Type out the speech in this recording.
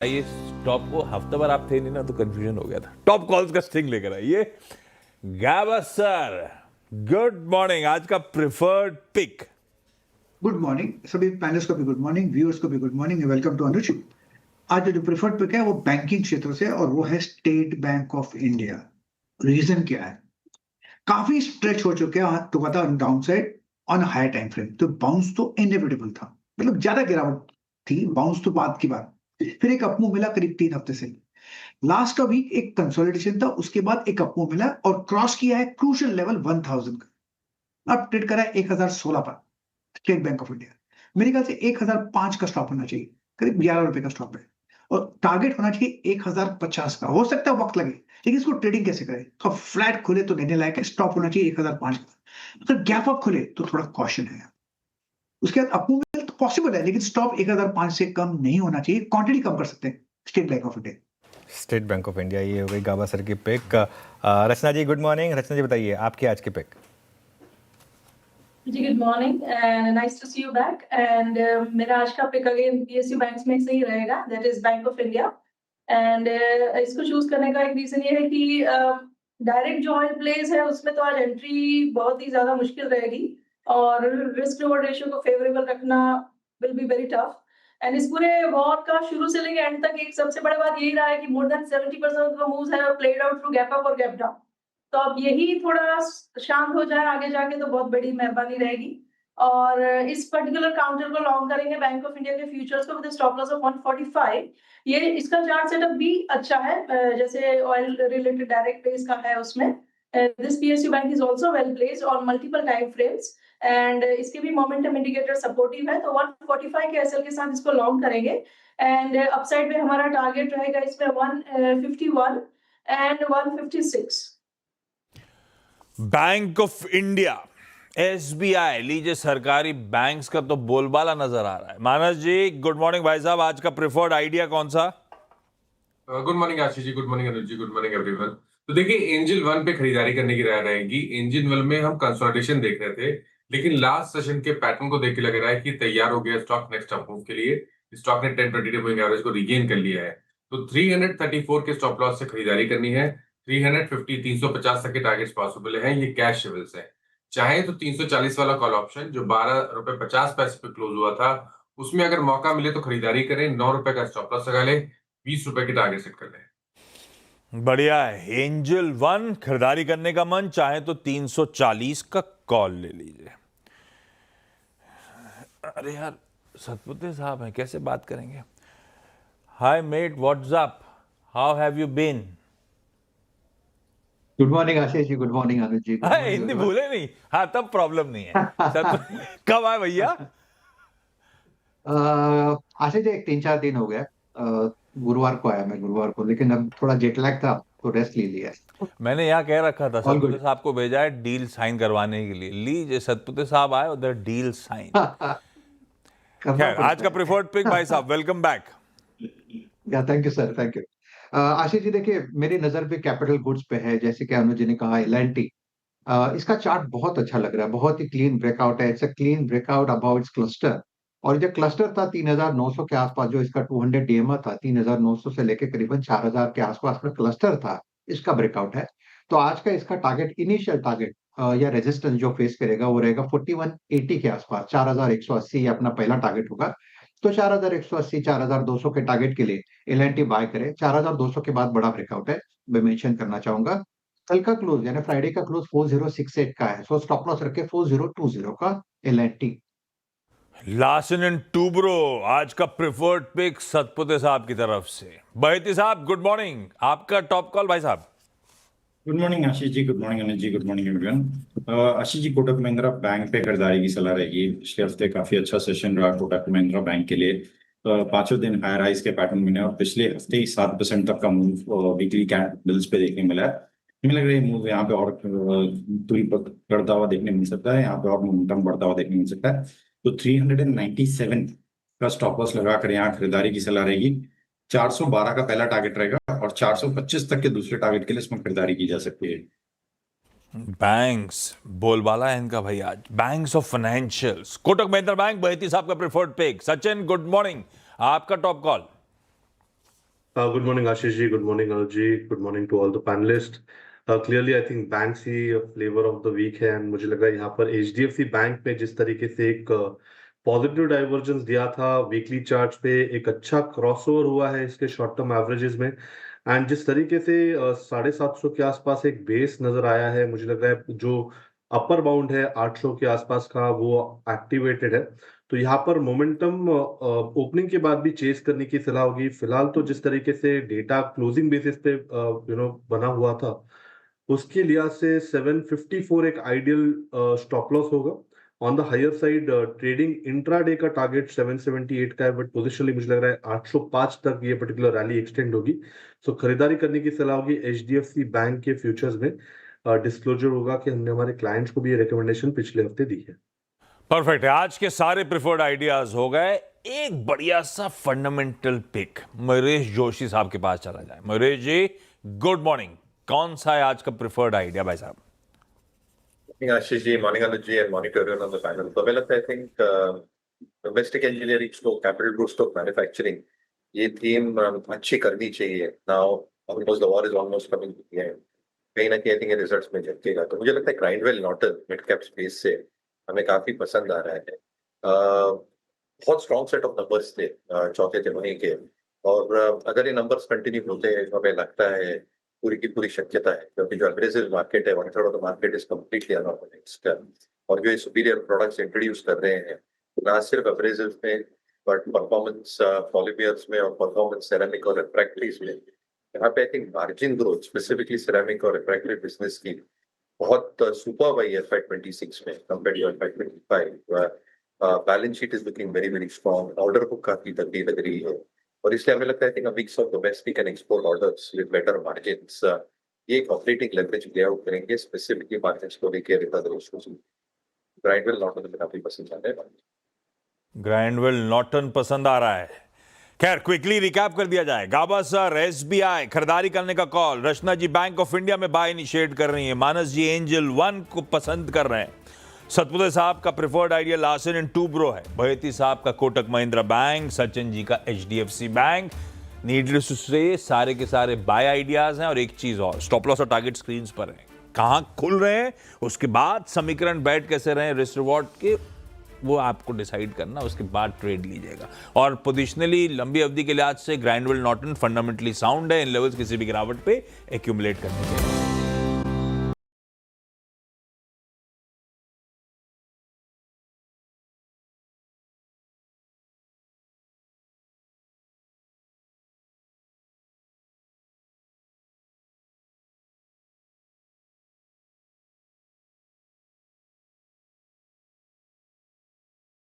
ये टॉप को हफ्ते भर आप थे नहीं ना, तो कंफ्यूजन हो गया था। टॉप कॉल्स का स्ट्रिंग लेकर आइए गाबा सर। Good morning. आज का प्रिफर्ड पिक। गुड मॉर्निंग सभी पैनलिस्ट को भी गुड मॉर्निंग, व्यूअर्स को भी गुड मॉर्निंग, वेलकम टू अनुज। आज जो प्रिफर्ड पिक है वो बैंकिंग क्षेत्र से और वो है State Bank of India. Reason क्या है? काफी स्ट्रेच हो चुके हैं तो था down side on high time frame, तो बाउंस तो इनएविटेबल था, मतलब ज्यादा गिरावट थी, बाउंस तो बात की बात। फिर एक अपमूव मिला करीब 3 हफ्ते से। लास्ट का वीक एक कंसोलिडेशन था, उसके बाद एक अपमूव मिला और क्रॉस किया है क्रूशियल लेवल 1000 का। अब ट्रेड करा है 1016 पर स्टेट बैंक ऑफ इंडिया। मेरे ख्याल से 1005 का स्टॉप होना चाहिए, करीब 11 रुपए का स्टॉप है, और टारगेट होना चाहिए 1050 का। हो सकता है वक्त लगे, लेकिन इसको ट्रेडिंग कैसे करें? तो फ्लैट खुले तो लेने लायक है, स्टॉप होना चाहिए 1005 का। अगर गैप अप खुले तो थोड़ा कॉशन है। उसके बाद अपमूवमेंट तो पॉसिबल है, लेकिन स्टॉप 1005 से कम नहीं होना चाहिए। क्वांटिटी कम कर सकते हैं State Bank of India. State Bank of India, ये हो गई गाबा सर की pick. Rachna ji good morning. Rachna ji बताइए आपकी आज की पिक। जी good morning and nice to see you back. And मेरा आज का पिक अगेन पीएसयू बैंक्स में से ही रहेगा, that is bank of India. And इसको चूज करने का एक रीजन ये है कि डायरेक्ट जो ऑयल प्लेस है उसमें तो आज एंट्री बहुत ही ज्यादा मुश्किल रहेगी और रिस्क रिवॉर्ड रेशियो को फेवरेबल रखना will be very tough. And इस पूरे वॉर का शुरू से लेकर एंड तक एक सबसे बड़ी बात यही रहा है कि more than 70% of the moves have played out through gap up और गैप डाउन। तो अब यही थोड़ा शांत हो जाए आगे जाके तो बहुत बड़ी मेहरबानी रहेगी। और इस पर्टिकुलर काउंटर को लॉन्ग करेंगे बैंक ऑफ इंडिया के फ्यूचर्स को विद स्टॉप लॉस ऑफ 145। ये इसका चार्ट सेटअप भी अच्छा है, जैसे ऑयल रिलेटेड डायरेक्ट प्लेस का है उसमें। This PSU bank is also well placed on multiple time frames and इसके भी मोमेंटम इंडिकेटर सपोर्टिव है, तो 145 के एसएल के साथ इसको लॉन्ग करेंगे। एंड अपसाइड पे हमारा टारगेट रहेगा इसमें 151 and 156। Bank of India, SBI, लीजिए सरकारी बैंक्स का तो बोलबाला नजर आ रहा है। मानस जी गुड मॉर्निंग भाई साहब, आज का प्रिफर्ड आइडिया कौन सा? Good morning Ashish ji, good morning Anuj जी, गुड मॉर्निंग एवरीवन। तो देखिए एंजल वन पे खरीदारी करने की राय रहेगी। एंजल वन में हम कंसोलिडेशन देख रहे थे, लेकिन लास्ट सेशन के पैटर्न को देख के लग रहा है कि तैयार हो गया स्टॉक नेक्स्ट अप मूव के लिए। स्टॉक ने 10-20 डे मूविंग एवरेज को रिगेन कर लिया है, तो 334 के स्टॉप लॉस से खरीदारी करनी है। 350 350 तक के टारगेट्स पॉसिबल है, ये कैश लेवल्स है। चाहे तो 340 वाला कॉल ऑप्शन जो 12 रुपए 50 पैसे पे क्लोज हुआ था, उसमें अगर मौका मिले तो खरीदारी करें। 9 रुपए का स्टॉप लॉस लगा ले, 20 रुपए की टारगेट सेट कर ले। बढ़िया है। एंजल वन खरीदारी करने का मन, चाहे तो 340 का कॉल ले लीजिए। अरे यार सतपुते साहब हैं, कैसे बात करेंगे? Hi mate, what's up, how have you been? Good morning Ashish ji, good morning Anuj ji. Hindi भूले नहीं? हाँ तब प्रॉब्लम नहीं है। कब आए भैया? आशीष जी 3-4 दिन हो गया। गुरुवार को आया मैं, गुरुवार को, लेकिन अब थोड़ा जेट लैग था तो रेस्ट ले लिया। मैंने यहाँ कह रखा था All सतपुते good. साहब को भेजा है डील साइन करवाने के लिए। लीजिए सतपुते साहब आए, उधर डील साइन। खैर आज का प्रिफर्ड पिक भाई साहब, वेलकम बैक। या thank you sir, thank you. Ashish ji देखिए, मेरी नजर भी कैपिटल गुड्स पे है, जैसे कि अनुज जी ने कहा एल&टी। इसका चार्ट बहुत अच्छा लग रहा है, बहुत ही क्लीन ब्रेकआउट है। It's a clean breakout about it's cluster. और जो क्लस्टर था 3900 के आसपास, जो इसका 200 डीएमए था 3900 से लेके करीबन 4000 के आसपास में क्लस्टर था, इसका ब्रेकआउट है। तो आज का इसका टारगेट, इनिशियल टारगेट या रेजिस्टेंस जो फेस करेगा वो रहेगा 4180 के आसपास। 4180 ये अपना पहला टारगेट होगा। तो 4180 4200 के टारगेट के लिए एल&टी बाय करे। 4200 के बाद बड़ा ब्रेकआउट है, मैं मेंशन करना चाहूंगा। कल का क्लोज यानी फ्राइडे का क्लोज 4068 का है, सो स्टॉप लॉस रखे 4020 का एल&टी। लार्सन एंड टूब्रो, आज का प्रिफर्ड पिक सतपुते साहब की तरफ से। बहेती साहब गुड मॉर्निंग, आपका टॉप कॉल भाई साहब। Good morning Ashish ji, good morning Anuj जी, good morning everyone. Ashish ji Kotak Mahindra bank पे खरीदारी की सलाह रहेगी। पिछले हफ्ते काफी अच्छा सेशन रहा कोटक महिंद्रा बैंक के लिए। पांचों दिन हायर हाइज के पैटर्न मिले और पिछले हफ्ते ही 7% तक का मूव वीकली कैंडल्स पे देखने मिला है। हमें लग रहा है मूव यहाँ पे और दूरी पर बढ़ता हुआ देखने मिल सकता है, यहाँ पे और मोमेंटम बढ़ता हुआ देखने मिल सकता है। तो 397 का स्टॉप लॉस लगाकर यहाँ खरीदारी की सलाह रहेगी। 412 का पहला टारगेट रहेगा और 425 तक के दूसरे टारगेट के लिए इसमें खरीदारी की जा सकती है। बैंक्स बोलबाला है इनका भाई आज। Banks of financials, Kotak Mahindra bank, Baheti साहब का preferred pick. Sachin good morning, आपका top call. Good morning, Ashish ji. Good morning, Anuj ji. Good morning to all the panelists. Clearly, I think banks he flavor of the week है, and मुझे लगा यहाँ पर HDFC bank में जिस तरीके से एक पॉजिटिव डाइवर्जेंस दिया था वीकली चार्ट पे, एक अच्छा क्रॉसओवर हुआ है इसके शॉर्ट टर्म एवरेजेस में, एंड जिस तरीके से 750 के आसपास एक बेस नजर आया है, मुझे लग रहा है जो अपर बाउंड है 800 के आसपास का वो एक्टिवेटेड है। तो यहाँ पर मोमेंटम ओपनिंग के बाद भी चेस करने की सलाह होगी। फिलहाल तो जिस तरीके से डेटा क्लोजिंग बेसिस पे बना हुआ था, उसके लिहाज से 754 एक आइडियल स्टॉप लॉस होगा। On the higher side trading intraday का टारगेट 778 का है, बट पोजिशनली मुझे लग रहा है 805 तक ये पर्टिकुलर रैली एक्सटेंड होगी। सो खरीदारी करने की सलाह होगी। HDFC बैंक के फ्यूचर्स में डिस्क्लोजर होगा कि हमने हमारे क्लाइंट्स को भी ये रिकमेंडेशन पिछले हफ्ते दी है। परफेक्ट है। आज के सारे प्रिफर्ड आइडियाज हो गए। एक बढ़िया सा फंडामेंटल पिक मयूरेश जोशी साहब के पास चला जाए। मयूरेश जी गुड मॉर्निंग, कौन सा है आज का प्रिफर्ड आइडिया भाई साहब? Ashish ji, morning Anuj ji, and morning to everyone on the panel. तो मुझे लगता है I think domestic engineering stock, capital goods stock, manufacturing, ये थीम अच्छी करनी चाहिए। Now almost the war is almost coming to the end. कहीं ना कहीं आई थिंक रिजल्ट्स में झलकेगा। तो मुझे लगता है Grindwell Norton mid cap space से हमें काफी पसंद आ रहा है। बहुत स्ट्रॉन्ग सेट ऑफ नंबर्स थे चौथे तिमाही के, और अगर ये नंबर्स कंटिन्यू होते हैं तो हमें लगता है पूरी की पूरी शक्यता है, क्योंकि जो एग्रेसिव मार्केट है 1/3 of the market is completely unorganised, और जो ये सुपीरियर प्रोडक्ट्स इंट्रोड्यूस कर रहे हैं ना सिर्फ एब्रेसिव में बट परफॉर्मेंस पॉलीमर्स में और परफॉर्मेंस सेरेमिक और रिफ्रैक्टरीज में, यहाँ पे I think margin growth specifically ceramic और रिफ्रैक्टरी बिजनेस की बहुत सुपर है FY26 में compare to FY25। Balance sheet is looking very very strong, order book काफी तगड़ी लग रही है, और इसलिए हमें लगता है mix of domestic and export orders with better margins ये एक ऑपरेटिंग लेवरेज प्ले आउट करेंगे, स्पेसिफिकली मार्जिन्स को लेकर ग्राइंडवेल नॉर्टन में काफी पसंद आ रहा है। ग्राइंडवेल नॉर्टन पसंद आ रहा है। खैर क्विकली रिकैप कर दिया जाए। गाबा सर SBI खरीदारी करने का call, Rachna ji bank of India में बाय इनिशिएट कर रही है, मानस जी एंजल 1 को पसंद कर रहे हैं, सतपुते साहब का preferred idea Larsen and Toubro है, भयती साहब का कोटक महिंद्रा बैंक, सचिन जी का HDFC बैंक। नीडलेस टू से सारे के सारे बाय आइडियाज हैं। और एक चीज और, स्टॉप लॉस और टारगेट स्क्रीन पर है, कहां खुल रहे हैं उसके बाद समीकरण बैठ कैसे रहे रिस्क रिवॉर्ड के, वो आपको डिसाइड करना, उसके बाद ट्रेड लीजिएगा। और पोजिशनली लंबी अवधि के लिहाज से ग्राइंडवेल नॉर्टन फंडामेंटली साउंड है, इन लेवल्स किसी भी गिरावट पे एक्यूमुलेट करने के लिए।